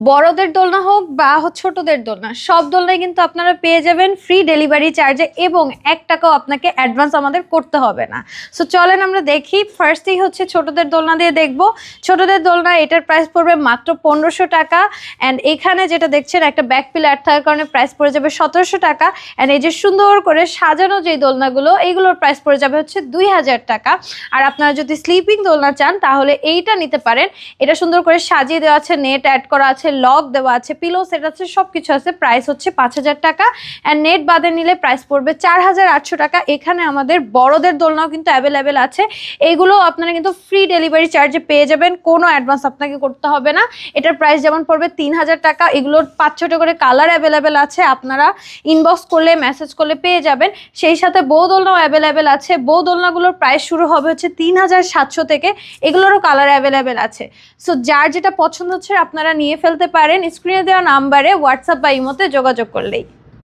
বড়দের দোলনা হোক বা ছোটদের দোলনা, সব দোলনায় কিন্তু আপনারা পেয়ে যাবেন ফ্রি ডেলিভারি চার্জে এবং 1 টাকাও আপনাকে অ্যাডভান্স আমাদের করতে হবে না। সো চলেন আমরা দেখি। ফার্স্টেই হচ্ছে ছোটদের দোলনা দিয়ে দেখবো। ছোটদের দোলনা এটার প্রাইস পড়বে মাত্র 1500 টাকা। অ্যান্ড এখানে যেটা দেখছেন একটা ব্যাক পিলার থাকার কারণে প্রাইস পড়ে যাবে 1700 টাকা। অ্যান্ড এই যে সুন্দর করে সাজানো যেই দোলনাগুলো, এইগুলোর প্রাইস পড়ে যাবে হচ্ছে 2000 টাকা। আর আপনারা যদি স্লিপিং দোলনা চান তাহলে এইটা নিতে পারেন। এটা সুন্দর করে সাজিয়ে দেওয়া আছে, নেট অ্যাড করা আছে, লক দেওয়া আছে, পিলো সেট আছে, সবকিছু আছে। প্রাইস হচ্ছে 5000 টাকা। অ্যান্ড নেট বাদে নিলে প্রাইস পড়বে 4800 টাকা। এখানে আমাদের বড়দের দোলনাও কিন্তু অ্যাভেলেবেল আছে। এইগুলো আপনারা কিন্তু ফ্রি ডেলিভারি চার্জে পেয়ে যাবেন, কোনো অ্যাডভান্স আপনাকে করতে হবে না। এটার প্রাইস যেমন পড়বে 3000 টাকা। এগুলোর 5-6টা করে কালার অ্যাভেলেবেল আছে, আপনারা ইনবক্স করলে মেসেজ করলে পেয়ে যাবেন। সেই সাথে বউ দোলনাও অ্যাভেলেবেল আছে। বউ দোলনাগুলোর প্রাইস শুরু হবে হচ্ছে 3700 থেকে। এগুলোরও কালার অ্যাভেলেবেল আছে। সো যার যেটা পছন্দ হচ্ছে আপনারা নিয়ে ফেলতে পারেন। স্ক্রিনে দেওয়া নাম্বারে হোয়াটসঅ্যাপ বা ইমোতে যোগাযোগ করলেই।